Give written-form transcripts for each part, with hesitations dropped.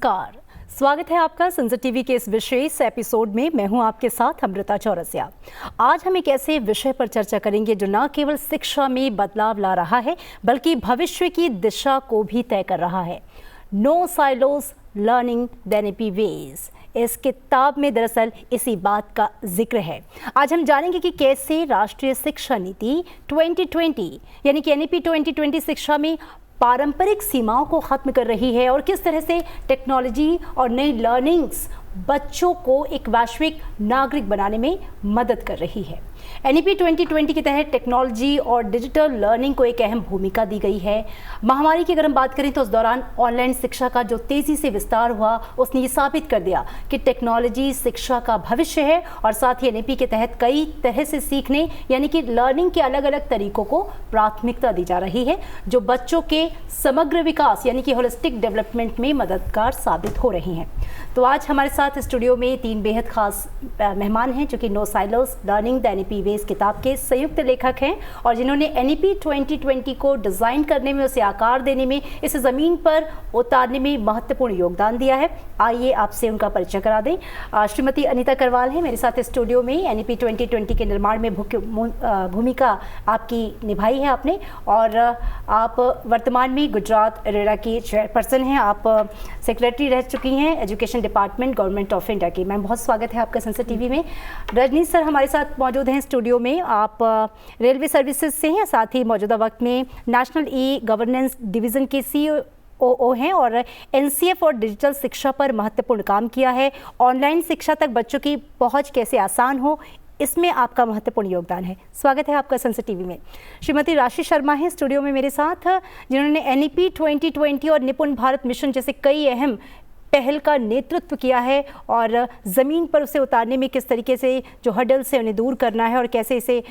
नमस्कार, स्वागत है आपका संसद टीवी के इस विशेष एपिसोड में। मैं हूं आपके साथ अमृता चौरसिया। आज हम एक ऐसे विषय पर चर्चा करेंगे जो न केवल शिक्षा में बदलाव ला रहा है बल्कि भविष्य की दिशा को भी तय कर रहा है। No silos learning the NEP ways, इस किताब में दरअसल इसी बात का जिक्र है। आज हम जानेंगे कि कैसे राष्ट्रीय शिक्षा नीति 2020 यानी कि एनईपी 2020 शिक्षा में पारंपरिक सीमाओं को खत्म कर रही है और किस तरह से टेक्नोलॉजी और नई लर्निंग्स बच्चों को एक वैश्विक नागरिक बनाने में मदद कर रही है। एनईपी 2020 के तहत टेक्नोलॉजी और डिजिटल लर्निंग को एक अहम भूमिका दी गई है। महामारी की अगर हम बात करें तो उस दौरान ऑनलाइन शिक्षा का जो तेज़ी से विस्तार हुआ उसने ये साबित कर दिया कि टेक्नोलॉजी शिक्षा का भविष्य है और साथ ही एनईपी के तहत कई तरह से सीखने यानी कि लर्निंग के अलग अलग तरीकों को प्राथमिकता दी जा रही है जो बच्चों के समग्र विकास यानी कि होलिस्टिक डेवलपमेंट में मददगार साबित हो रही हैं। तो आज हमारे साथ स्टूडियो में तीन बेहद खास मेहमान हैं जो कि no silos learning the NEP ways किताब के संयुक्त लेखक हैं और जिन्होंने एनईपी 2020 को डिज़ाइन करने में, उसे आकार देने में, इसे ज़मीन पर उतारने में महत्वपूर्ण योगदान दिया है। आइए आपसे उनका परिचय करा दें। श्रीमती अनीता करवाल है मेरे साथ स्टूडियो में। एनईपी 2020 के निर्माण में भूमिका आपकी निभाई है आपने और आप वर्तमान में गुजरात रेरा की चेयरपर्सन हैं। आप सेक्रेटरी रह चुकी हैं education department government of India की। मैम, बहुत स्वागत है आपका संसद टीवी में। रजनीश सर हमारे साथ मौजूद हैं स्टूडियो में। आप रेलवे सर्विसेज से हैं, साथ ही मौजूदा वक्त में नेशनल ई गवर्नेंस डिवीज़न के COO हैं और NCF और डिजिटल शिक्षा पर महत्वपूर्ण काम किया है। ऑनलाइन शिक्षा तक बच्चों की पहुंच कैसे आसान हो, इसमें आपका महत्वपूर्ण योगदान है। स्वागत है आपका संसद टीवी में। श्रीमती राशि शर्मा हैं स्टूडियो में मेरे साथ, जिन्होंने एनईपी 2020 और निपुण भारत मिशन जैसे कई अहम पहल का नेतृत्व किया है और ज़मीन पर उसे उतारने में किस तरीके से जो हर्डल्स है उन्हें दूर करना है और कैसे इसे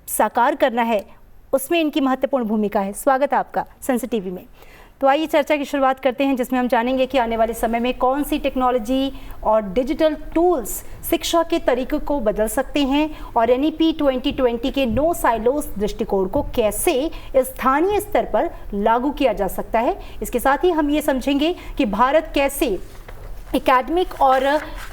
साकार करना है, उसमें इनकी महत्वपूर्ण भूमिका है। स्वागत है आपका संसद टीवी में। तो आइए चर्चा की शुरुआत करते हैं जिसमें हम जानेंगे कि आने वाले समय में कौन सी टेक्नोलॉजी और डिजिटल टूल्स शिक्षा के तरीकों को बदल सकते हैं और एनईपी 2020 के नो साइलोस दृष्टिकोण को कैसे स्थानीय स्तर पर लागू किया जा सकता है। इसके साथ ही हम ये समझेंगे कि भारत कैसे एकेडमिक और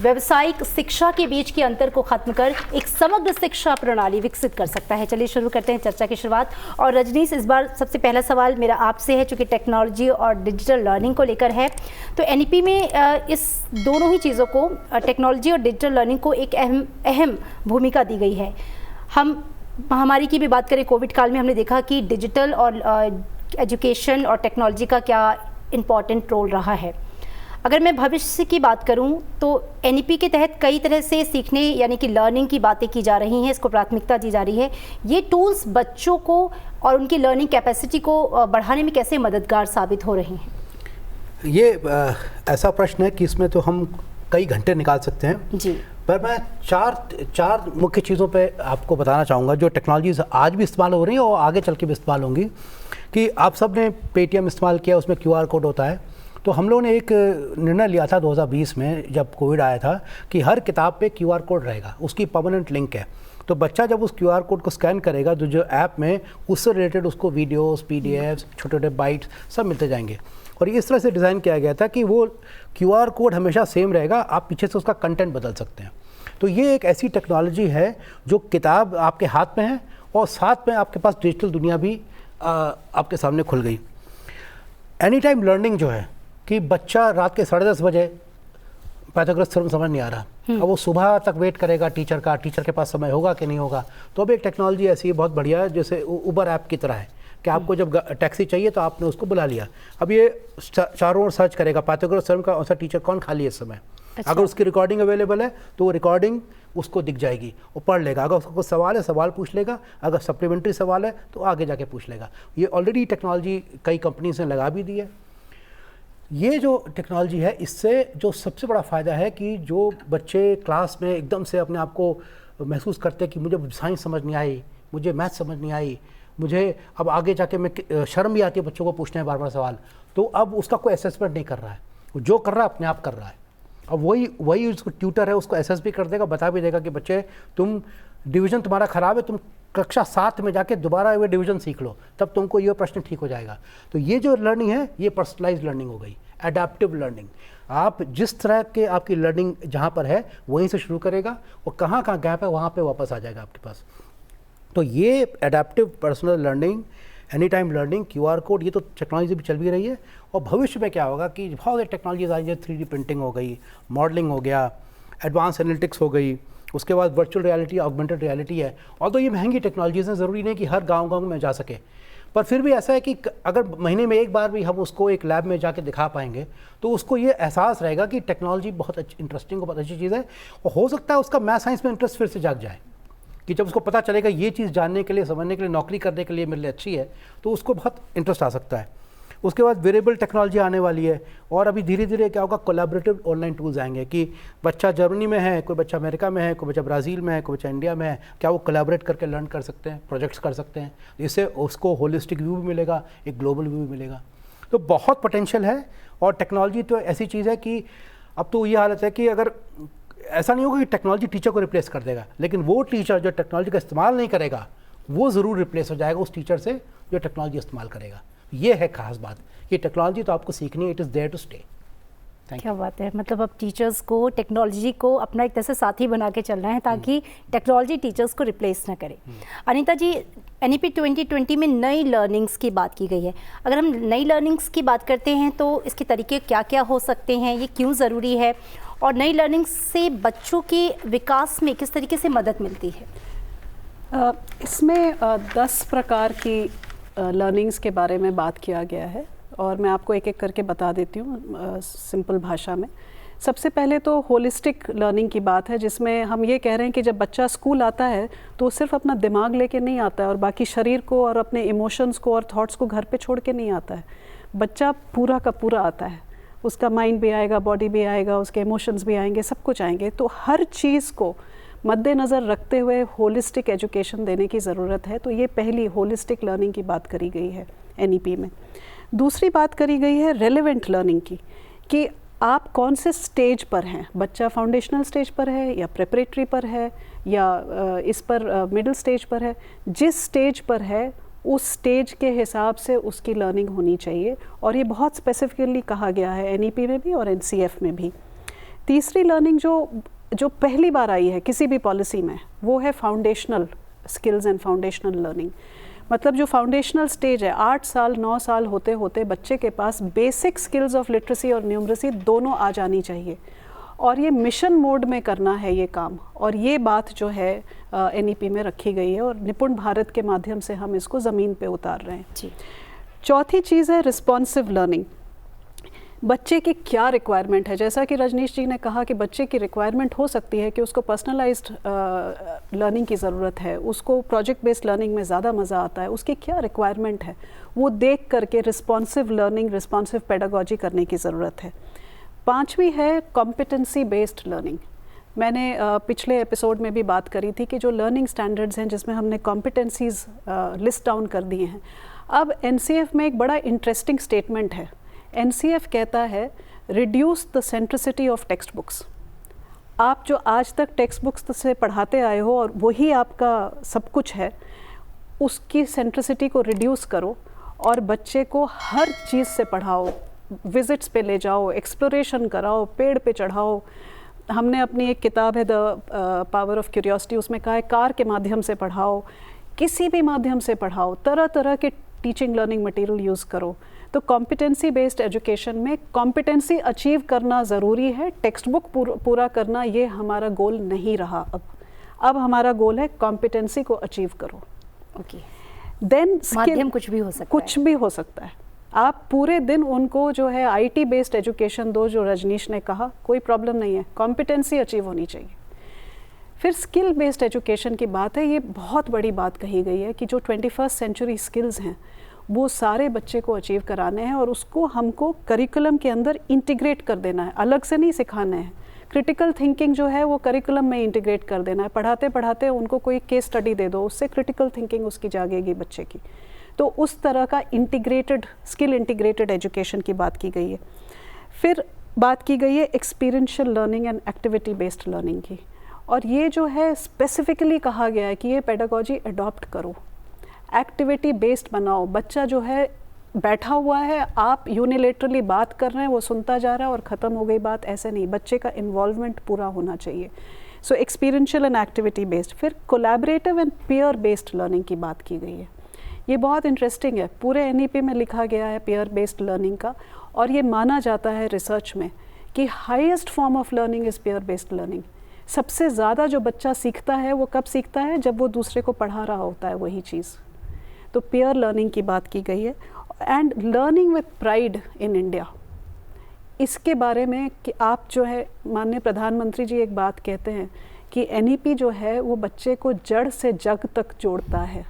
व्यावसायिक शिक्षा के बीच के अंतर को खत्म कर एक समग्र शिक्षा प्रणाली विकसित कर सकता है। चलिए शुरू करते हैं चर्चा की शुरुआत। और रजनीश, इस बार सबसे पहला सवाल मेरा आपसे है चूँकि टेक्नोलॉजी और डिजिटल लर्निंग को लेकर है। तो एनईपी में इस दोनों ही चीज़ों को, टेक्नोलॉजी और डिजिटल लर्निंग को एक अहम भूमिका दी गई है। हम महामारी की भी बात करें, कोविड काल में हमने देखा कि डिजिटल और एजुकेशन और टेक्नोलॉजी का क्या इम्पॉर्टेंट रोल रहा है। अगर मैं भविष्य की बात करूं तो एनईपी के तहत कई तरह से सीखने यानी कि लर्निंग की बातें की जा रही हैं, इसको प्राथमिकता दी जा रही है। ये टूल्स बच्चों को और उनकी लर्निंग कैपेसिटी को बढ़ाने में कैसे मददगार साबित हो रही हैं? ये ऐसा प्रश्न है कि इसमें तो हम कई घंटे निकाल सकते हैं जी, पर मैं चार मुख्य चीज़ों पे आपको बताना चाहूँगा जो टेक्नोलॉजीज आज भी इस्तेमाल हो रही हैं और आगे चल के भी इस्तेमाल होंगी। कि आप सब ने पेटीएम इस्तेमाल किया, उसमें QR कोड होता है। तो हम लोगों ने एक निर्णय लिया था 2020 में जब कोविड आया था कि हर किताब पे QR कोड रहेगा, उसकी परमानेंट लिंक है। तो बच्चा जब उस QR कोड को स्कैन करेगा तो जो ऐप में उससे रिलेटेड उसको वीडियोस, PDFs, छोटे छोटे बाइट्स सब मिलते जाएंगे। और इस तरह से डिज़ाइन किया गया था कि वो QR कोड हमेशा सेम रहेगा, आप पीछे से उसका कंटेंट बदल सकते हैं। तो ये एक ऐसी टेक्नोलॉजी है जो किताब आपके हाथ में है और साथ में आपके पास डिजिटल दुनिया भी आपके सामने खुल गई। एनी टाइम लर्निंग जो है कि बच्चा रात के 10:30 बजे पाइथागोरस थ्योरम समझ नहीं आ रहा, अब वो सुबह तक वेट करेगा टीचर के पास समय होगा कि नहीं होगा। तो अब एक टेक्नोलॉजी ऐसी बहुत बढ़िया है जैसे उबर ऐप की तरह है कि आपको जब टैक्सी चाहिए तो आपने उसको बुला लिया, अब ये चारों ओर सर्च करेगा पाइथागोरस थ्योरम का ऐसा टीचर कौन खाली है इस समय। अच्छा। अगर उसकी रिकॉर्डिंग अवेलेबल है तो वो रिकॉर्डिंग उसको दिख जाएगी, वो पढ़ लेगा। अगर उसको सवाल है सवाल पूछ लेगा, अगर सप्लीमेंट्री सवाल है तो आगे जाके पूछ लेगा। ये ऑलरेडी टेक्नोलॉजी कई कंपनीज ने लगा भी दी है। ये जो टेक्नोलॉजी है इससे जो सबसे बड़ा फ़ायदा है कि जो बच्चे क्लास में एकदम से अपने आप को महसूस करते हैं कि मुझे साइंस समझ नहीं आई, मुझे मैथ समझ नहीं आई, मुझे अब आगे जाके मैं शर्म भी आती है बच्चों को पूछने में बार बार सवाल, तो अब उसका कोई असेसमेंट नहीं कर रहा है, वो जो कर रहा है अपने आप कर रहा है। अब वही उसको ट्यूटर है उसको असेस भी कर देगा, बता भी देगा कि बच्चे तुम डिवीज़न तुम्हारा ख़राब है, तुम कक्षा 7 में जाके दोबारा ये डिवीज़न सीख लो, तब तुमको ये प्रश्न ठीक हो जाएगा। तो ये जो लर्निंग है ये पर्सनलाइज लर्निंग हो गई। Adaptive learning. आप जिस तरह के आपकी लर्निंग जहाँ पर है वहीं से शुरू करेगा और कहाँ कहाँ गैप है वहाँ पे वापस आ जाएगा आपके पास। तो ये adaptive personal learning, any time learning, QR code, ये तो टेक्नोलॉजी भी चल भी रही है। और भविष्य में क्या होगा कि बहुत सारी टेक्नोलॉजीज आई, जैसे 3D प्रिंटिंग हो गई, मॉडलिंग हो गया, एडवांस एनालिटिक्स हो गई, उसके बाद वर्चुअल रियलिटी, ऑगमेंटेड रियलिटी है। और तो ये महंगी टेक्नोलॉजीज़ हैं, ज़रूरी नहीं कि हर गाँव में जा सके, पर फिर भी ऐसा है कि अगर महीने में एक बार भी हम उसको एक लैब में जाके दिखा पाएंगे तो उसको ये एहसास रहेगा कि टेक्नोलॉजी बहुत इंटरेस्टिंग और बहुत अच्छी चीज़ है। और हो सकता है उसका मैथ साइंस में इंटरेस्ट फिर से जाग जाए कि जब उसको पता चलेगा ये चीज़ जानने के लिए, समझने के लिए, नौकरी करने के लिए मेरे लिए अच्छी है, तो उसको बहुत इंटरेस्ट आ सकता है। उसके बाद वेरिएबल टेक्नोलॉजी आने वाली है। और अभी धीरे धीरे क्या होगा, कोलैबोरेटिव ऑनलाइन टूल्स आएंगे कि बच्चा जर्मनी में है, कोई बच्चा अमेरिका में है, कोई बच्चा ब्राज़ील में है, कोई बच्चा इंडिया में है, क्या वो कोलैबोरेट करके लर्न कर सकते हैं, प्रोजेक्ट्स कर सकते हैं। इससे उसको होलिस्टिक व्यू भी मिलेगा, एक ग्लोबल व्यू भी मिलेगा। तो बहुत पोटेंशियल है। और टेक्नोलॉजी तो ऐसी चीज़ है कि अब तो ये हालत है कि अगर ऐसा नहीं होगा कि टेक्नोलॉजी टीचर को रिप्लेस कर देगा, लेकिन वो टीचर जो टेक्नोलॉजी का इस्तेमाल नहीं करेगा वो ज़रूर रिप्लेस हो जाएगा उस टीचर से जो टेक्नोलॉजी इस्तेमाल करेगा। ये है खास बात, ये टेक्नोलॉजी तो आपको सीखनी है, it is there to stay. क्या बात है, मतलब अब टीचर्स को टेक्नोलॉजी को अपना एक तरह से साथी बना के चलना है ताकि टेक्नोलॉजी टीचर्स को रिप्लेस ना करे। अनीता जी, NEP 2020 में नई लर्निंग्स की बात की गई है। अगर हम नई लर्निंग्स की बात करते हैं तो इसके तरीके क्या क्या हो सकते हैं, ये क्यों ज़रूरी है, और नई लर्निंग्स से बच्चों के विकास में किस तरीके से मदद मिलती है? इसमें 10 प्रकार की लर्निंग्स के बारे में बात किया गया है और मैं आपको एक एक करके बता देती हूँ सिंपल भाषा में। सबसे पहले तो होलिस्टिक लर्निंग की बात है, जिसमें हम ये कह रहे हैं कि जब बच्चा स्कूल आता है तो वो सिर्फ अपना दिमाग लेके नहीं आता है और बाकी शरीर को और अपने इमोशंस को और थॉट्स को घर पे छोड़ के नहीं आता है। बच्चा पूरा का पूरा आता है, उसका माइंड भी आएगा, बॉडी भी आएगा, उसके इमोशंस भी आएंगे, सब कुछ आएंगे। तो हर चीज़ को मद्देनज़र रखते हुए होलिस्टिक एजुकेशन देने की ज़रूरत है। तो ये पहली होलिस्टिक लर्निंग की बात करी गई है NEP में। दूसरी बात करी गई है रेलेवेंट लर्निंग की, कि आप कौन से स्टेज पर हैं, बच्चा फाउंडेशनल स्टेज पर है या प्रेपरेटरी पर है या इस पर मिडिल स्टेज पर है। जिस स्टेज पर है उस स्टेज के हिसाब से उसकी लर्निंग होनी चाहिए और ये बहुत स्पेसिफिकली कहा गया है NEP में भी और NCF में भी। तीसरी लर्निंग जो पहली बार आई है किसी भी पॉलिसी में, वो है foundational skills and foundational learning. मतलब जो फाउंडेशनल स्टेज है, 8 साल 9 साल होते होते बच्चे के पास बेसिक स्किल्स ऑफ लिटरेसी और न्यूमरेसी दोनों आ जानी चाहिए और ये मिशन मोड में करना है ये काम। और ये बात जो है NEP में रखी गई है और निपुण भारत के माध्यम से हम इसको ज़मीन पे उतार रहे हैं जी। चौथी चीज़ है रिस्पॉन्सिव लर्निंग। बच्चे की क्या रिक्वायरमेंट है, जैसा कि रजनीश जी ने कहा कि बच्चे की रिक्वायरमेंट हो सकती है कि उसको पर्सनलाइज्ड लर्निंग की ज़रूरत है, उसको प्रोजेक्ट बेस्ड लर्निंग में ज़्यादा मज़ा आता है, उसकी क्या रिक्वायरमेंट है वो देख करके रिस्पॉन्सिव लर्निंग, रिस्पॉन्सिव पेडागॉजी करने की ज़रूरत है। पांचवी है कॉम्पिटेंसी बेस्ड लर्निंग। मैंने पिछले एपिसोड में भी बात करी थी कि जो लर्निंग स्टैंडर्ड्स हैं जिसमें हमने कॉम्पिटेंसीज लिस्ट डाउन कर दिए हैं। अब NCF में एक बड़ा इंटरेस्टिंग स्टेटमेंट है। NCF कहता है reduce the centricity of text books. आप जो आज तक टेक्स्ट बुक्स से पढ़ाते आए हो और वही आपका सब कुछ है, उसकी सेंट्रिसिटी को रिड्यूस करो और बच्चे को हर चीज़ से पढ़ाओ, विजिट्स पे ले जाओ, एक्सप्लोरेशन कराओ, पेड़ पे चढ़ाओ। हमने अपनी एक किताब है द पावर ऑफ क्यूरियोसिटी, उसमें कहा है कार के माध्यम से पढ़ाओ, किसी भी माध्यम से पढ़ाओ, तरह तरह के टीचिंग लर्निंग मटेरियल यूज़ करो। तो कॉम्पिटेंसी बेस्ड एजुकेशन में कॉम्पिटेंसी अचीव करना ज़रूरी है, टेक्स्ट बुक पूरा करना ये हमारा गोल नहीं रहा। अब हमारा गोल है कॉम्पिटेंसी को अचीव करो। ओके, देन माध्यम कुछ भी हो सकता है, कुछ भी हो सकता है। आप पूरे दिन उनको जो है IT बेस्ड एजुकेशन दो, जो रजनीश ने कहा, कोई प्रॉब्लम नहीं है, कॉम्पिटेंसी अचीव होनी चाहिए। फिर स्किल बेस्ड एजुकेशन की बात है। ये बहुत बड़ी बात कही गई है कि जो 21st सेंचुरी स्किल्स हैं वो सारे बच्चे को अचीव कराने हैं और उसको हमको करिकुलम के अंदर इंटीग्रेट कर देना है, अलग से नहीं सिखाना है। क्रिटिकल थिंकिंग जो है वो करिकुलम में इंटीग्रेट कर देना है। पढ़ाते पढ़ाते उनको कोई केस स्टडी दे दो, उससे क्रिटिकल थिंकिंग उसकी जागेगी बच्चे की। तो उस तरह का इंटीग्रेटेड स्किल इंटीग्रेटेड एजुकेशन की बात की गई है। फिर बात की गई है experiential learning and activity based learning की, और ये जो है स्पेसिफिकली कहा गया है कि ये पेडागॉजी अडॉप्ट करो, एक्टिविटी बेस्ड बनाओ। बच्चा जो है बैठा हुआ है, आप यूनिलेटरली बात कर रहे हैं, वो सुनता जा रहा है और ख़त्म हो गई बात, ऐसे नहीं, बच्चे का इन्वॉल्वमेंट पूरा होना चाहिए। सो एक्सपीरियंशियल एंड एक्टिविटी बेस्ड। फिर collaborative and peer based learning की बात की गई है। ये बहुत इंटरेस्टिंग है, पूरे NEP में लिखा गया है पीयर बेस्ड लर्निंग का, और ये माना जाता है रिसर्च में कि highest form of learning is peer based learning. सबसे ज़्यादा जो बच्चा सीखता है वो कब सीखता है? जब वो दूसरे को पढ़ा रहा होता है वही चीज़। तो पीयर लर्निंग की बात की गई है। And learning with pride in India, इसके बारे में कि आप जो है, माननीय प्रधानमंत्री जी एक बात कहते हैं कि NEP जो है वो बच्चे को जड़ से जग तक जोड़ता है।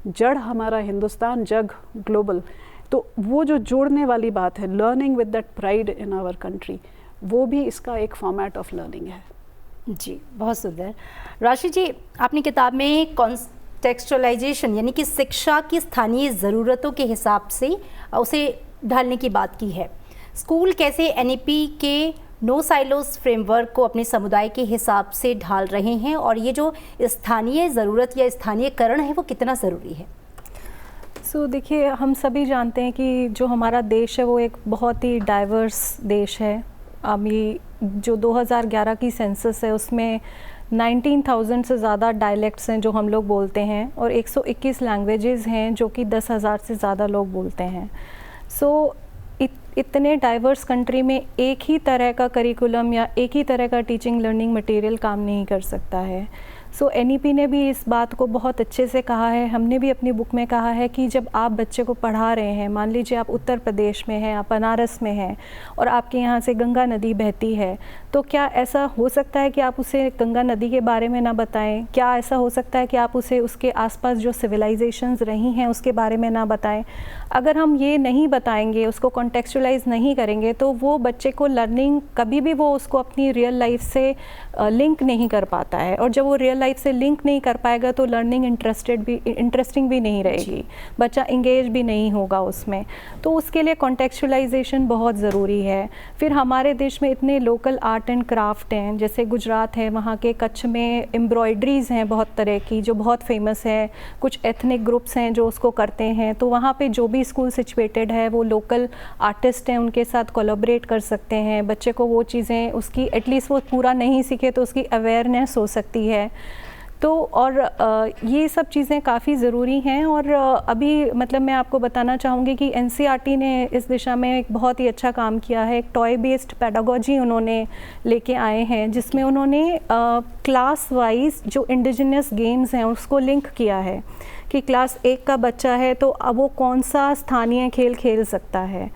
जड़ हमारा हिंदुस्तान, जग ग्लोबल। तो वो जो जोड़ने वाली बात है, learning with that pride in our country, वो भी इसका एक फॉर्मेट ऑफ लर्निंग है। जी, बहुत सुंदर। राशि जी, अपनी किताब में कॉन्टेक्सचुअलाइजेशन यानी कि शिक्षा की स्थानीय ज़रूरतों के हिसाब से उसे ढालने की बात की है। स्कूल कैसे NEP के नो साइलोस फ्रेमवर्क को अपने समुदाय के हिसाब से ढाल रहे हैं, और ये जो स्थानीय ज़रूरत या स्थानीयकरण है वो कितना ज़रूरी है? देखिए, हम सभी जानते हैं कि जो हमारा देश है वो एक बहुत ही डाइवर्स देश है। अभी जो 2011 की सेंसस है उसमें 19,000 से ज़्यादा डायलेक्ट्स हैं जो हम लोग बोलते हैं, और 121 लैंग्वेजेस हैं जो कि 10,000 से ज़्यादा लोग बोलते हैं। इतने डाइवर्स कंट्री में एक ही तरह का करिकुलम या एक ही तरह का टीचिंग लर्निंग मटेरियल काम नहीं कर सकता है। NEP ने भी इस बात को बहुत अच्छे से कहा है, हमने भी अपनी बुक में कहा है कि जब आप बच्चे को पढ़ा रहे हैं, मान लीजिए आप उत्तर प्रदेश में हैं, आप बनारस में हैं और आपके यहाँ से गंगा नदी बहती है, तो क्या ऐसा हो सकता है कि आप उसे गंगा नदी के बारे में ना बताएं? क्या ऐसा हो सकता है कि आप उसे उसके आसपास जो सिविलाइजेशंस रही हैं उसके बारे में ना बताएं? अगर हम ये नहीं बताएंगे, उसको कॉन्टेक्चुअलाइज नहीं करेंगे, तो वो बच्चे को लर्निंग कभी भी वो उसको अपनी रियल लाइफ से लिंक नहीं कर पाता है, और जब वो रियल लाइफ से लिंक नहीं कर पाएगा तो लर्निंग इंटरेस्टिंग भी नहीं रहेगी, बच्चा इंगेज भी नहीं होगा उसमें। तो उसके लिए कॉन्टेक्चुअलाइजेशन बहुत ज़रूरी है। फिर हमारे देश में इतने लोकल आर्ट एंड क्राफ्ट हैं, जैसे गुजरात है, वहाँ के कच्छ में एम्ब्रॉयडरीज़ हैं बहुत तरह की जो बहुत फेमस है, कुछ एथनिक ग्रुप्स हैं जो उसको करते हैं। तो वहाँ पे जो भी स्कूल सिचुएटेड है वो लोकल आर्टिस्ट हैं, उनके साथ कोलैबोरेट कर सकते हैं। बच्चे को वो चीज़ें उसकी एटलीस्ट वो पूरा नहीं सीखे तो उसकी अवेयरनेस हो सकती है। तो और ये सब चीज़ें काफ़ी ज़रूरी हैं। और अभी मतलब मैं आपको बताना चाहूँगी कि NCERT ने इस दिशा में एक बहुत ही अच्छा काम किया है। एक टॉय बेस्ड पेडागोजी उन्होंने लेके आए हैं, जिसमें उन्होंने क्लास वाइज जो इंडिजिनस गेम्स हैं उसको लिंक किया है कि क्लास 1 का बच्चा है तो अब वो कौन सा स्थानीय खेल खेल सकता है।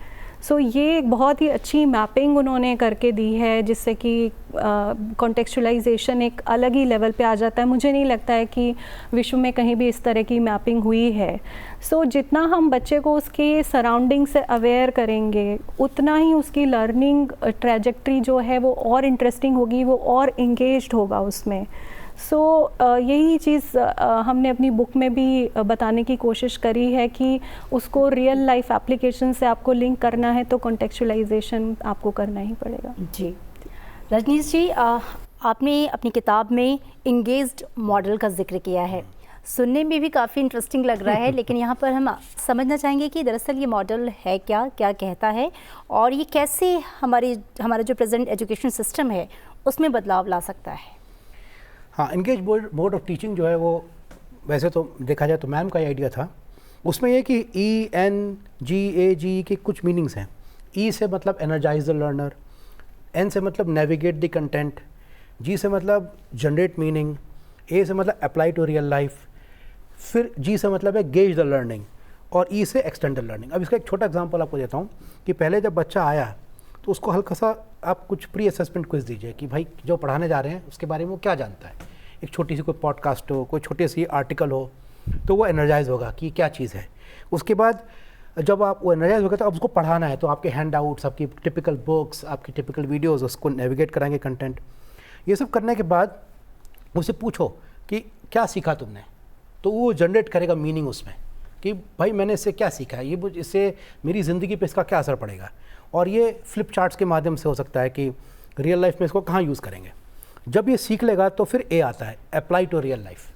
ये एक बहुत ही अच्छी मैपिंग उन्होंने करके दी है, जिससे कि कॉन्टेक्चुअलाइजेशन एक अलग ही लेवल पे आ जाता है। मुझे नहीं लगता है कि विश्व में कहीं भी इस तरह की मैपिंग हुई है। जितना हम बच्चे को उसके सराउंडिंग से अवेयर करेंगे, उतना ही उसकी लर्निंग ट्रैजेक्टरी जो है वो और इंटरेस्टिंग होगी, वो और इंगेज्ड होगा उसमें। यही चीज़ हमने अपनी बुक में भी बताने की कोशिश करी है कि उसको रियल लाइफ एप्लीकेशन से आपको लिंक करना है तो कॉन्टेक्चुअलाइजेशन आपको करना ही पड़ेगा। जी, रजनीश जी, आपने अपनी किताब में इंगेज्ड मॉडल का जिक्र किया है। सुनने में भी काफ़ी इंटरेस्टिंग लग रहा है, लेकिन यहाँ पर हम समझना चाहेंगे कि दरअसल ये मॉडल है क्या, क्या कहता है, और ये कैसे हमारा जो प्रेजेंट एजुकेशन सिस्टम है उसमें बदलाव ला सकता है। हाँ, इंगेज मोड ऑफ टीचिंग जो है वो वैसे तो देखा जाए तो मैम का ही आइडिया था। उसमें ये कि ENGAGE के कुछ मीनिंग्स हैं। E से मतलब एनर्जाइज द लर्नर, N से मतलब नेविगेट द कंटेंट, G से मतलब जनरेट मीनिंग, A से मतलब अप्लाई टू रियल लाइफ, फिर G से मतलब है गेज द लर्निंग, और E से एक्सटेंड द लर्निंग। अब इसका एक छोटा एग्जांपल आपको देता हूँ कि पहले जब बच्चा आया तो उसको हल्का सा आप कुछ प्री असेसमेंट क्विज दीजिए कि भाई जो पढ़ाने जा रहे हैं उसके बारे में वो क्या जानता है। एक छोटी सी कोई पॉडकास्ट हो, कोई छोटी सी आर्टिकल हो, तो वो एनर्जाइज होगा कि क्या चीज़ है। उसके बाद जब आप वो एनर्जाइज होगा तो अब उसको पढ़ाना है, तो आपके हैंड आउट्स, आपकी टिपिकल बुक्स, आपकी टिपिकल वीडियोज़ उसको नेविगेट कराएंगे कंटेंट। ये सब करने के बाद उससे पूछो कि क्या सीखा तुमने, तो वो जनरेट करेगा मीनिंग उसमें कि भाई मैंने इससे क्या सीखा है, ये इससे मेरी ज़िंदगी पे इसका क्या असर पड़ेगा। और ये फ्लिप चार्ट्स के माध्यम से हो सकता है कि रियल लाइफ में इसको कहाँ यूज़ करेंगे। जब ये सीख लेगा तो फिर A आता है, अप्लाई टू रियल लाइफ।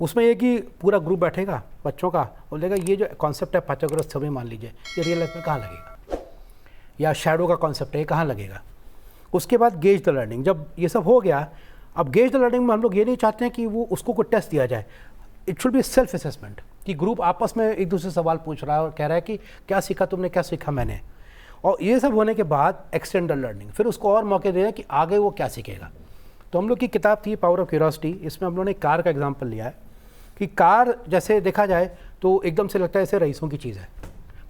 उसमें ये कि पूरा ग्रुप बैठेगा बच्चों का और लेगा ये जो कॉन्सेप्ट है पाइथागोरस थ्योरम मान लीजिए, ये रियल लाइफ में कहाँ लगेगा, या शैडो का कॉन्सेप्ट है ये कहाँ लगेगा। उसके बाद गेज द लर्निंग, जब ये सब हो गया, अब गेज द लर्निंग में हम लोग ये नहीं चाहते हैं कि वो उसको कोई टेस्ट दिया जाए, it should be self assessment, कि ग्रुप आपस में एक दूसरे से सवाल पूछ रहा है और कह रहा है कि क्या सीखा तुमने, क्या सीखा मैंने। और ये सब होने के बाद एक्सटेंड द लर्निंग, फिर उसको और मौके दे रहे हैं कि आगे वो क्या सीखेगा। तो हम लोग की किताब थी पावर ऑफ क्यूरियोसिटी, इसमें हम लोगों ने कार का एग्जाम्पल लिया है कि कार जैसे देखा जाए तो एकदम से लगता है ऐसे रईसों की चीज़ है,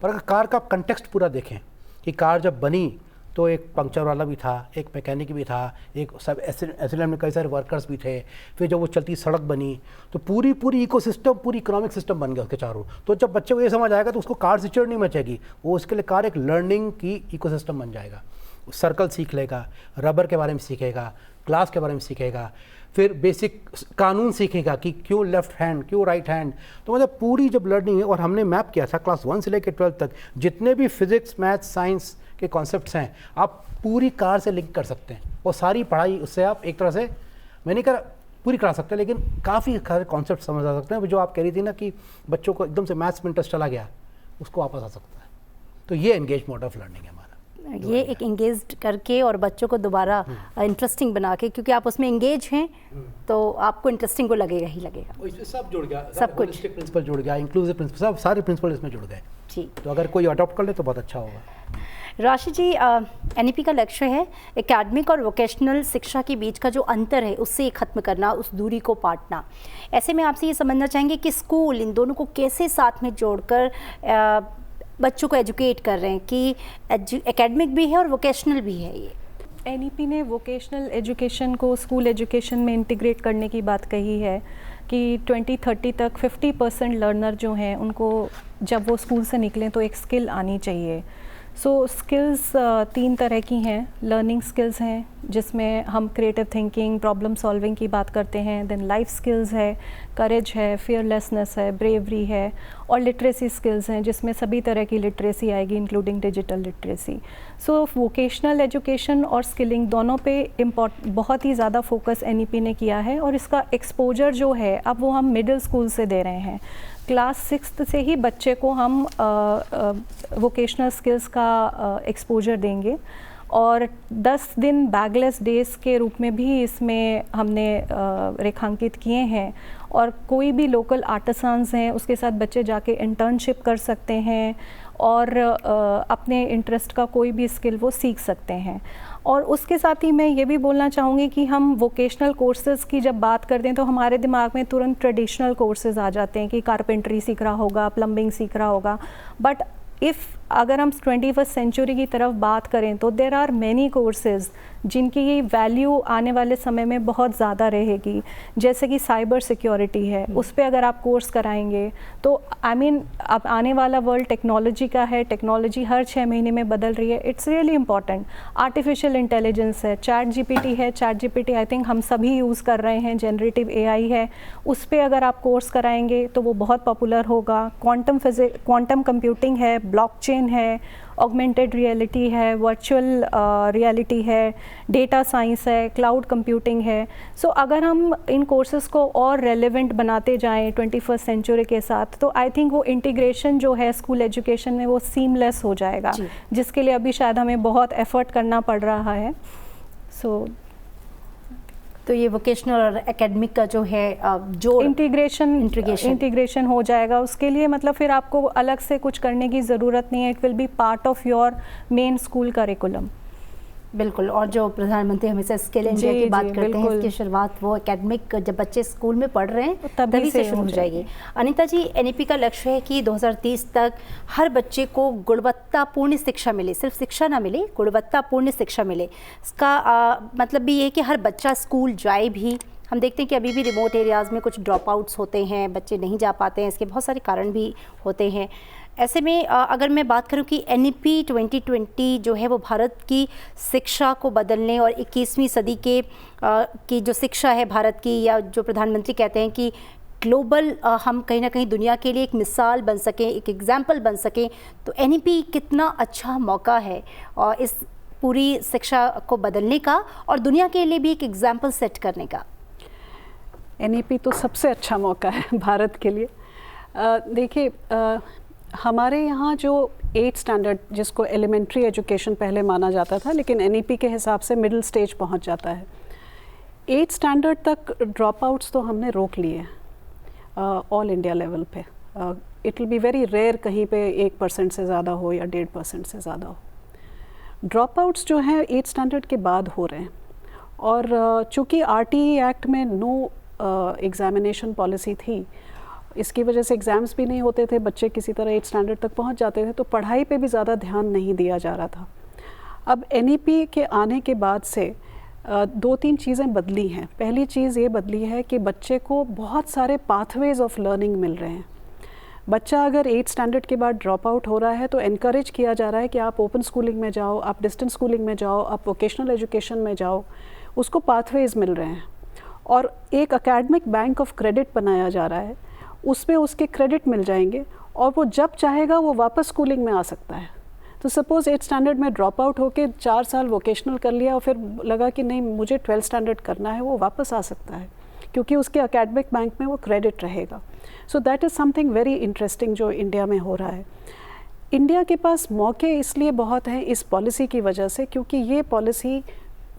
पर अगर कार का कंटेक्स्ट पूरा देखें कि कार जब बनी तो एक पंक्चर वाला भी था, एक मैकेनिक भी था, एक सब एसएलएम में कई सारे वर्कर्स भी थे, फिर जब वो चलती सड़क बनी तो पूरी इकोसिस्टम, पूरी इकोनॉमिक सिस्टम बन गया उसके चारों। तो जब बच्चे को ये समझ आएगा तो उसको कार से चिड़ नहीं मचेगी, वो उसके लिए कार एक लर्निंग की इकोसिस्टम बन जाएगा। सर्कल सीख लेगा, रबर के बारे में सीखेगा, ग्लास के बारे में सीखेगा, फिर बेसिक कानून सीखेगा कि क्यों लेफ्ट हैंड, क्यों राइट हैंड। तो मतलब पूरी जब लर्निंग है, और हमने मैप किया था क्लास 1 से लेकर 12 तक जितने भी फिजिक्स, मैथ, साइंस के कॉन्सेप्ट्स हैं आप पूरी कार से लिंक कर सकते हैं, और सारी पढ़ाई उससे आप एक तरह से, मैं नहीं कह रहा पूरी करा सकते हैं, लेकिन काफ़ी सारे कॉन्सेप्ट समझ आ सकते हैं। जो आप कह रही थी ना कि बच्चों को एकदम से मैथ्स में इंटरेस्ट चला गया, उसको वापस आ सकता है। तो ये एंगेज मोड ऑफ लर्निंग है हमारा, ये एक एंगेज करके और बच्चों को दोबारा इंटरेस्टिंग बना के, क्योंकि आप उसमें एंगेज हैं तो आपको इंटरेस्टिंग को लगेगा ही लगेगा। इसमें सब जुड़ गया, सब कुछ प्रिंसिपल जुड़ गया, इंक्लूसिव प्रिंसिपल, सब सारे प्रिंसिपल इसमें जुड़ गए। जी, तो अगर कोई अडॉप्ट कर ले तो बहुत अच्छा होगा। राशि जी, एनईपी का लक्ष्य है एकेडमिक और वोकेशनल शिक्षा के बीच का जो अंतर है उससे ख़त्म करना, उस दूरी को पाटना। ऐसे में आपसे ये समझना चाहेंगे कि स्कूल इन दोनों को कैसे साथ में जोड़कर बच्चों को एजुकेट कर रहे हैं कि एकेडमिक भी है और वोकेशनल भी है। ये एनईपी ने वोकेशनल एजुकेशन को स्कूल एजुकेशन में इंटीग्रेट करने की बात कही है कि 2030 तक 50% लर्नर जो हैं उनको जब वो स्कूल से निकलें तो एक स्किल आनी चाहिए। सो स्किल्स 3 तरह की हैं। लर्निंग स्किल्स हैं जिसमें हम क्रिएटिव थिंकिंग, प्रॉब्लम सॉल्विंग की बात करते हैं। देन लाइफ स्किल्स है, करेज है, फियरलेसनेस है, ब्रेवरी है, और लिटरेसी स्किल्स हैं जिसमें सभी तरह की लिटरेसी आएगी इंक्लूडिंग डिजिटल लिटरेसी। सो वोकेशनल एजुकेशन और स्किलिंग दोनों पे बहुत ही ज़्यादा फोकस एनईपी ने किया है, और इसका एक्सपोजर जो है अब वो हम मिडिल स्कूल से दे रहे हैं। क्लास 6 से ही बच्चे को हम वोकेशनल स्किल्स का एक्सपोजर देंगे, और 10 दिन बैगलेस डेज के रूप में भी इसमें हमने रेखांकित किए हैं। और कोई भी लोकल आर्टिसंस हैं उसके साथ बच्चे जाके इंटर्नशिप कर सकते हैं और अपने इंटरेस्ट का कोई भी स्किल वो सीख सकते हैं। और उसके साथ ही मैं ये भी बोलना चाहूँगी कि हम वोकेशनल कोर्सेज़ की जब बात करते हैं तो हमारे दिमाग में तुरंत ट्रेडिशनल कोर्सेज़ आ जाते हैं कि कारपेंटरी सीख रहा होगा, प्लम्बिंग सीख रहा होगा। बट अगर हम 21st सेंचुरी की तरफ बात करें तो देयर आर मैनी कोर्सेज़ जिनकी वैल्यू आने वाले समय में बहुत ज़्यादा रहेगी। जैसे कि साइबर सिक्योरिटी है, उस पर अगर आप कोर्स कराएंगे तो अब आने वाला वर्ल्ड टेक्नोलॉजी का है, टेक्नोलॉजी हर 6 महीने में बदल रही है, it's really important. Artificial intelligence है, चैट जीपीटी है, चैट जीपीटी आई थिंक हम सभी यूज़ कर रहे हैं, जनरेटिव एआई है, उस पर अगर आप कोर्स कराएंगे तो वो बहुत पॉपुलर होगा। क्वांटम कंप्यूटिंग है, ब्लॉकचेन है, ऑगमेंटेड रियलिटी है, वर्चुअल रियलिटी है, डेटा साइंस है, क्लाउड कंप्यूटिंग है। सो अगर हम इन कोर्सेज़ को और रेलेवेंट बनाते जाएं 21st सेंचुरी के साथ तो आई थिंक वो इंटीग्रेशन जो है स्कूल एजुकेशन में वो सीमलेस हो जाएगा, जिसके लिए अभी शायद हमें बहुत एफर्ट करना पड़ रहा है। तो ये वोकेशनल और एकेडमिक का जो है जो इंटीग्रेशन हो जाएगा, उसके लिए मतलब फिर आपको अलग से कुछ करने की ज़रूरत नहीं है। It will B part of your main school curriculum. बिल्कुल। और जो प्रधानमंत्री हमेशा स्किल इंडिया की बात करते हैं, इसकी शुरुआत वो एकेडमिक जब बच्चे स्कूल में पढ़ रहे हैं तभी से शुरू हो जाएगी। अनीता जी, एनईपी का लक्ष्य है कि 2030 तक हर बच्चे को गुणवत्तापूर्ण शिक्षा मिले, सिर्फ शिक्षा ना मिले, गुणवत्तापूर्ण शिक्षा मिले। इसका मतलब भी ये कि हर बच्चा स्कूल जाए भी। हम देखते हैं कि अभी भी रिमोट एरियाज़ में कुछ ड्रॉप आउट्स होते हैं, बच्चे नहीं जा पाते हैं, इसके बहुत सारे कारण भी होते हैं। ऐसे में अगर मैं बात करूं कि एनईपी 2020 जो है वो भारत की शिक्षा को बदलने और 21वीं सदी की जो शिक्षा है भारत की, या जो प्रधानमंत्री कहते हैं कि ग्लोबल हम कहीं ना कहीं दुनिया के लिए एक मिसाल बन सकें, एक एग्जाम्पल बन सकें, तो एनईपी कितना अच्छा मौका है और इस पूरी शिक्षा को बदलने का और दुनिया के लिए भी एक एग्जाम्पल सेट करने का। NEP तो सबसे अच्छा मौका है भारत के लिए। देखिए, हमारे यहाँ जो 8th स्टैंडर्ड, जिसको एलिमेंट्री एजुकेशन पहले माना जाता था, लेकिन NEP के हिसाब से मिडिल स्टेज पहुँच जाता है। 8th स्टैंडर्ड तक ड्रॉप आउट्स तो हमने रोक लिए ऑल इंडिया लेवल पे। It will be very rare कहीं पे 1% से ज़्यादा हो या 1.5% से ज़्यादा हो। ड्रॉप आउट्स जो हैं 8th स्टैंडर्ड के बाद हो रहे हैं, और चूँकि RTE एक्ट में नो एग्ज़ामिनेशन पॉलिसी थी, इसकी वजह से एग्ज़ाम्स भी नहीं होते थे, बच्चे किसी तरह 8th स्टैंडर्ड तक पहुंच जाते थे, तो पढ़ाई पे भी ज़्यादा ध्यान नहीं दिया जा रहा था। अब NEP के आने के बाद से 2-3 चीज़ें बदली हैं। पहली चीज़ ये बदली है कि बच्चे को बहुत सारे पाथवेज़ ऑफ लर्निंग मिल रहे हैं। बच्चा अगर 8th स्टैंडर्ड के बाद ड्रॉप आउट हो रहा है तो एनकरेज किया जा रहा है कि आप ओपन स्कूलिंग में जाओ, आप डिस्टेंस स्कूलिंग में जाओ, आप वोकेशनल एजुकेशन में जाओ। उसको पाथवेज़ मिल रहे हैं, और एक एकेडमिक बैंक ऑफ क्रेडिट बनाया जा रहा है, उसमें उसके क्रेडिट मिल जाएंगे, और वो जब चाहेगा वो वापस स्कूलिंग में आ सकता है। तो सपोज़ 8th स्टैंडर्ड में ड्रॉप आउट होके 4 साल वोकेशनल कर लिया और फिर लगा कि नहीं मुझे 12th स्टैंडर्ड करना है, वो वापस आ सकता है, क्योंकि उसके एकेडमिक बैंक में वो क्रेडिट रहेगा। So that is something very interesting जो इंडिया में हो रहा है। इंडिया के पास मौके इसलिए बहुत हैं इस पॉलिसी की वजह से, क्योंकि ये पॉलिसी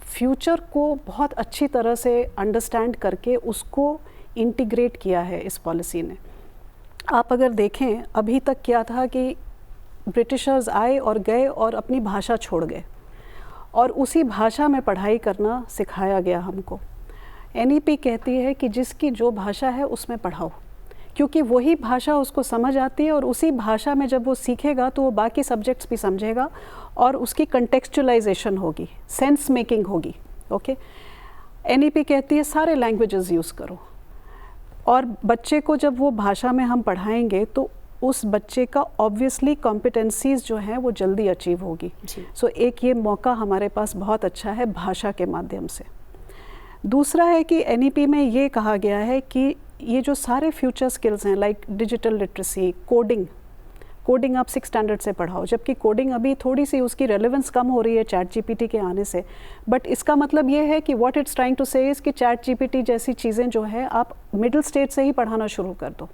फ्यूचर को बहुत अच्छी तरह से अंडरस्टैंड करके उसको इंटीग्रेट किया है इस पॉलिसी ने। आप अगर देखें, अभी तक क्या था कि ब्रिटिशर्स आए और गए और अपनी भाषा छोड़ गए, और उसी भाषा में पढ़ाई करना सिखाया गया हमको। NEP कहती है कि जिसकी जो भाषा है उसमें पढ़ाओ, क्योंकि वही भाषा उसको समझ आती है, और उसी भाषा में जब वो सीखेगा तो वो बाकी सब्जेक्ट्स भी समझेगा, और उसकी कंटेक्चुअलाइजेशन होगी, सेंस मेकिंग होगी। ओके, NEP कहती है सारे लैंग्वेजेस यूज़ करो, और बच्चे को जब वो भाषा में हम पढ़ाएंगे तो उस बच्चे का ऑब्वियसली कॉम्पिटेंसीज़ जो हैं वो जल्दी अचीव होगी। सो एक ये मौका हमारे पास बहुत अच्छा है भाषा के माध्यम से। दूसरा है कि NEP में ये कहा गया है कि ये जो सारे फ्यूचर स्किल्स हैं, लाइक डिजिटल लिटरेसी, कोडिंग आप 6th स्टैंडर्ड से पढ़ाओ, जबकि कोडिंग अभी थोड़ी सी उसकी रेलेवेंस कम हो रही है ChatGPT के आने से। बट इसका मतलब ये है कि व्हाट इट्स ट्राइंग टू से इज़ कि ChatGPT जैसी चीज़ें जो है आप मिडिल स्टेज से ही पढ़ाना शुरू कर दो।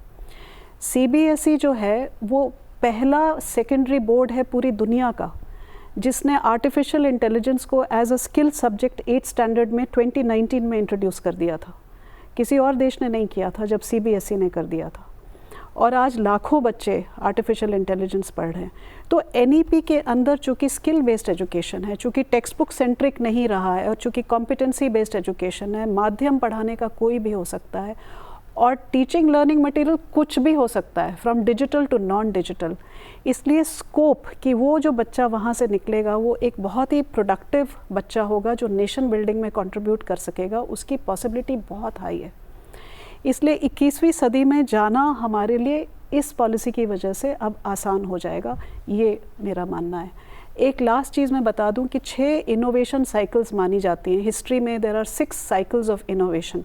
CBSE जो है वो पहला सेकेंडरी बोर्ड है पूरी दुनिया का जिसने आर्टिफिशियल इंटेलिजेंस को as a skill subject 8th standard में 2019 में इंट्रोड्यूस कर दिया था। किसी और देश ने नहीं किया था, जब CBSE ने कर दिया था, और आज लाखों बच्चे आर्टिफिशियल इंटेलिजेंस पढ़ रहे हैं। तो NEP के अंदर चूँकि स्किल बेस्ड एजुकेशन है, चूँकि टेक्स्ट बुक सेंट्रिक नहीं रहा है, और चूँकि कॉम्पिटेंसी बेस्ड एजुकेशन है, माध्यम पढ़ाने का कोई भी हो सकता है, और टीचिंग लर्निंग मटेरियल कुछ भी हो सकता है, from digital to non digital. इसलिए स्कोप कि वो जो बच्चा वहाँ से निकलेगा वो एक बहुत ही प्रोडक्टिव बच्चा होगा जो नेशन बिल्डिंग में कंट्रीब्यूट कर सकेगा, उसकी पॉसिबिलिटी बहुत हाई है। इसलिए 21वीं सदी में जाना हमारे लिए इस पॉलिसी की वजह से अब आसान हो जाएगा, ये मेरा मानना है। एक लास्ट चीज़ मैं बता दूं कि 6 इनोवेशन साइकिल्स मानी जाती हैं हिस्ट्री में। There are 6 cycles of innovation.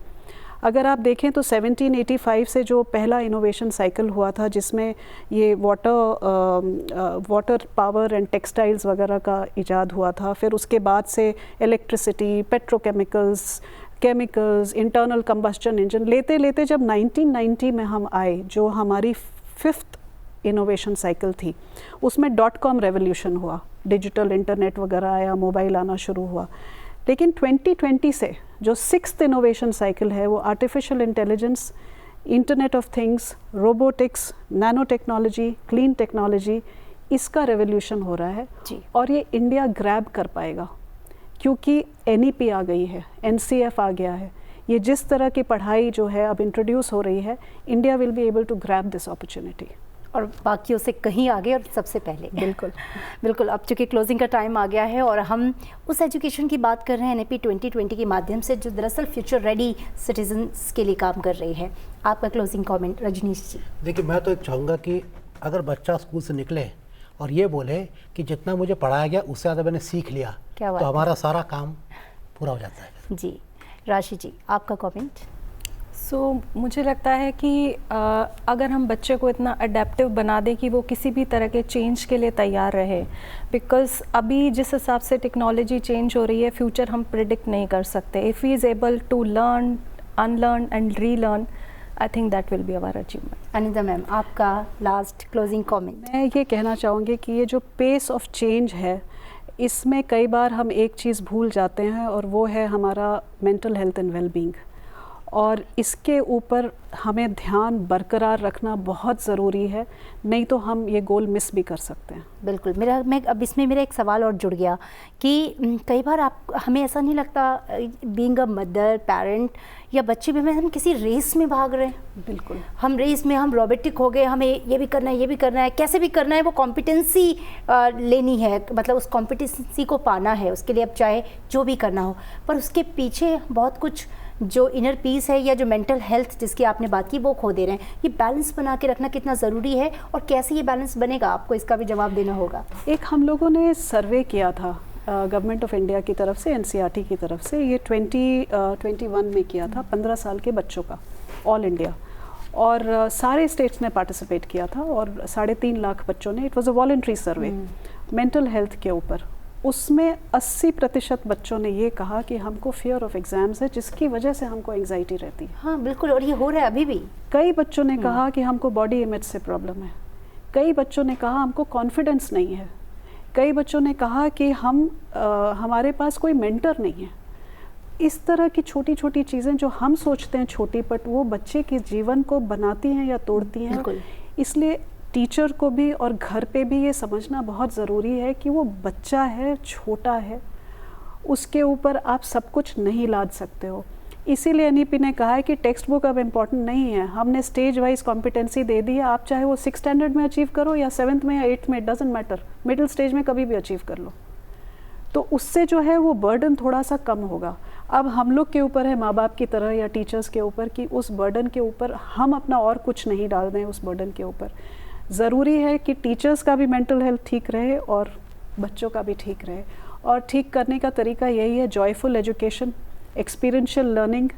अगर आप देखें तो 1785 से जो पहला इनोवेशन साइकिल हुआ था, जिसमें ये वाटर पावर एंड टेक्सटाइल्स वगैरह का इजाद हुआ था, फिर उसके बाद से electricity, petrochemicals, chemicals, internal combustion engine, लेते लेते जब 1990 में हम आए, जो हमारी 5th इनोवेशन साइकिल थी, उसमें .com रेवोल्यूशन हुआ, डिजिटल इंटरनेट वगैरह आया, मोबाइल आना शुरू हुआ। लेकिन 2020 से जो 6th इनोवेशन साइकिल है वो artificial intelligence, internet of things, robotics, nano technology, clean technology, इसका रेवोल्यूशन हो रहा है जी। और ये इंडिया ग्रैब कर पाएगा क्योंकि NEP आ गई है, NCF आ गया है। ये जिस तरह की पढ़ाई जो है अब इंट्रोड्यूस हो रही है, India will be able to grab this opportunity, और बाकियों से कहीं आगे और सबसे पहले। बिल्कुल बिल्कुल। अब चूँकि क्लोजिंग का टाइम आ गया है और हम उस एजुकेशन की बात कर रहे हैं NEP 2020 के माध्यम से, जो दरअसल फ्यूचर रेडी सिटीजन्स के लिए काम कर रही है। आपका क्लोजिंग कमेंट रजनीश जी। देखिए, मैं तो एक चाहूँगा कि अगर बच्चा स्कूल से निकले और ये बोले कि जितना मुझे पढ़ाया गया उससे ज़्यादा मैंने सीख लिया, तो हमारा सारा काम पूरा हो जाता है जी। राशि जी, आपका कमेंट। मुझे लगता है कि अगर हम बच्चे को इतना अडेप्टिव बना दें कि वो किसी भी तरह के चेंज के लिए तैयार रहे, बिकॉज़ अभी जिस हिसाब से टेक्नोलॉजी चेंज हो रही है, फ्यूचर हम प्रिडिक्ट नहीं कर सकते। If he is able to learn unlearn and relearn, I think that will be our achievement. Anita ma'am, आपका लास्ट क्लोजिंग कमेंट। मैं ये कहना चाहूँगी कि ये जो पेस ऑफ चेंज है, इसमें कई बार हम एक चीज़ भूल जाते हैं और वो है हमारा मेंटल हेल्थ एंड वेलबींग, और इसके ऊपर हमें ध्यान बरकरार रखना बहुत ज़रूरी है, नहीं तो हम ये गोल मिस भी कर सकते हैं। बिल्कुल। अब इसमें मेरा एक सवाल और जुड़ गया कि कई बार हमें ऐसा नहीं लगता बीइंग अ मदर, पेरेंट या बच्चे भी, हम किसी रेस में भाग रहे हैं। बिल्कुल, हम रेस में हम रोबोटिक हो गए, हमें ये भी करना है, ये भी करना है, कैसे भी करना है, वो कॉम्पिटेंसी लेनी है, मतलब उस कॉम्पिटेंसी को पाना है, उसके लिए अब चाहे जो भी करना हो, पर उसके पीछे बहुत कुछ जो इनर पीस है या जो मेंटल हेल्थ जिसकी आपने बात की वो खो दे रहे हैं। ये बैलेंस बना के रखना कितना ज़रूरी है और कैसे ये बैलेंस बनेगा, आपको इसका भी जवाब देना होगा। एक हम लोगों ने सर्वे किया था गवर्नमेंट ऑफ इंडिया की तरफ से, NCERT की तरफ से, ये 2021 में किया था 15 साल के बच्चों का, ऑल इंडिया, और सारे स्टेट्स ने पार्टिसिपेट किया था और 3.5 लाख बच्चों ने, it was a voluntary survey mental health के ऊपर। उसमें 80% बच्चों ने ये कहा कि हमको फियर ऑफ एग्जाम्स है, जिसकी वजह से हमको एंजाइटी रहती है। हाँ बिल्कुल, और ये हो रहा है अभी भी। कई बच्चों ने कहा कि हमको बॉडी इमेज से प्रॉब्लम है, कई बच्चों ने कहा हमको कॉन्फिडेंस नहीं है, कई बच्चों ने कहा कि हमारे पास कोई मेंटर नहीं है। इस तरह की छोटी छोटी चीज़ें जो हम सोचते हैं छोटी, बट वो बच्चे के जीवन को बनाती हैं या तोड़ती हैं। इसलिए टीचर को भी और घर पे भी ये समझना बहुत ज़रूरी है कि वो बच्चा है, छोटा है, उसके ऊपर आप सब कुछ नहीं लाद सकते हो। इसीलिए NEP ने कहा है कि टेक्स्ट बुक अब इम्पॉर्टेंट नहीं है, हमने स्टेज वाइज कॉम्पिटेंसी दे दी है, आप चाहे वो 6th स्टैंडर्ड में अचीव करो या 7th में या 8th में, डजेंट मैटर, मिडिल स्टेज में कभी भी अचीव कर लो, तो उससे जो है वो बर्डन थोड़ा सा कम होगा। अब हम लोग के ऊपर है, माँ बाप की तरह या टीचर्स के ऊपर, कि उस बर्डन के ऊपर हम अपना और कुछ नहीं डाल दें उस बर्डन के ऊपर। ज़रूरी है कि टीचर्स का भी मेंटल हेल्थ ठीक रहे और बच्चों का भी ठीक रहे, और ठीक करने का तरीका यही है, joyful education, experiential learning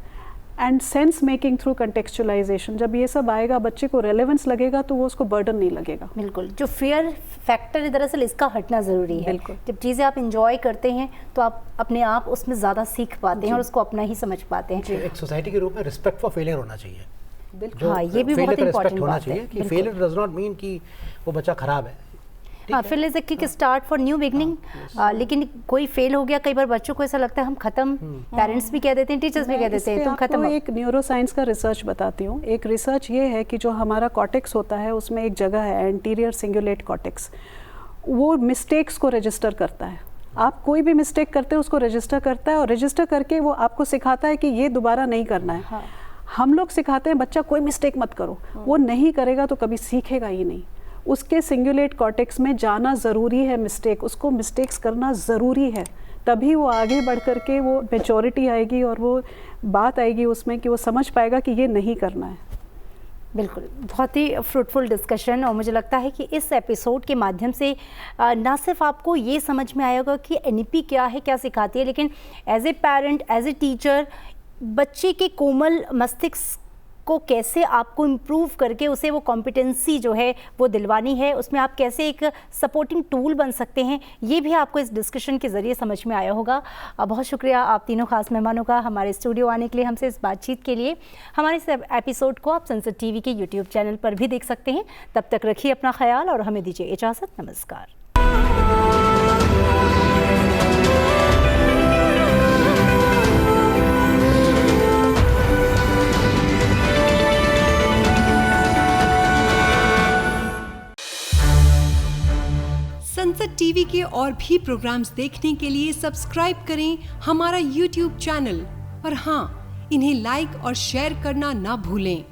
and sense making through contextualisation. जब ये सब आएगा, बच्चे को रेलेवेंस लगेगा तो वो उसको बर्डन नहीं लगेगा। बिल्कुल, जो फियर फैक्टर है दरअसल इसका हटना ज़रूरी है। बिल्कुल, जब चीज़ें आप इंजॉय करते हैं तो आप अपने आप उसमें ज़्यादा सीख पाते हैं और उसको अपना ही समझ पाते हैं। एक सोसाइटी के रूप में रिस्पेक्ट फॉर फेलियर होना चाहिए। हाँ, ये भी बहुत इंपॉर्टेंट होना बात चाहिए है कि फेलियर डज नॉट मीन कि वो बच्चा खराब है। हाँ, fail is a kick start for new beginning. लेकिन कोई फेल हो गया, कई बार बच्चों को ऐसा लगता है हम खत्म, पेरेंट्स भी कह देते हैं, टीचर्स भी कह देते हैं तुम खत्म। एक न्यूरो साइंस का रिसर्च बताती हूँ। एक रिसर्च ये है कि जो हमारा कॉर्टेक्स होता है उसमें एक जगह है एंटीरियर सिंगुलेट कॉर्टेक्स, वो मिस्टेक्स को रजिस्टर करता है। आप कोई भी मिस्टेक करते हो उसको रजिस्टर करता है, और रजिस्टर करके वो आपको सिखाता है कि ये दोबारा नहीं करना है। हाँ। हम लोग सिखाते हैं बच्चा कोई मिस्टेक मत करो, वो नहीं करेगा तो कभी सीखेगा ही नहीं। उसके सिंगुलेट कॉर्टेक्स में जाना ज़रूरी है, मिस्टेक, उसको मिस्टेक्स करना ज़रूरी है, तभी वो आगे बढ़ कर के वो मैच्योरिटी आएगी और वो बात आएगी उसमें कि वो समझ पाएगा कि ये नहीं करना है। बिल्कुल, बहुत ही फ्रूटफुल डिस्कशन, और मुझे लगता है कि इस एपिसोड के माध्यम से ना सिर्फ आपको ये समझ में आया होगा कि NEP क्या है, क्या सिखाती है, लेकिन as a parent, as a teacher, बच्चे के कोमल मस्तिष्क को कैसे आपको इम्प्रूव करके उसे वो कॉम्पिटेंसी जो है वो दिलवानी है, उसमें आप कैसे एक सपोर्टिंग टूल बन सकते हैं, ये भी आपको इस डिस्कशन के ज़रिए समझ में आया होगा। बहुत शुक्रिया आप तीनों खास मेहमानों का हमारे स्टूडियो आने के लिए, हमसे इस बातचीत के लिए। हमारे इस एपिसोड को आप संसद TV के YouTube चैनल पर भी देख सकते हैं। तब तक रखिए अपना ख्याल और हमें दीजिए इजाज़त। नमस्कार। संसद TV के और भी प्रोग्राम्स देखने के लिए सब्सक्राइब करें हमारा YouTube चैनल, और हाँ, इन्हें लाइक और शेयर करना ना भूलें।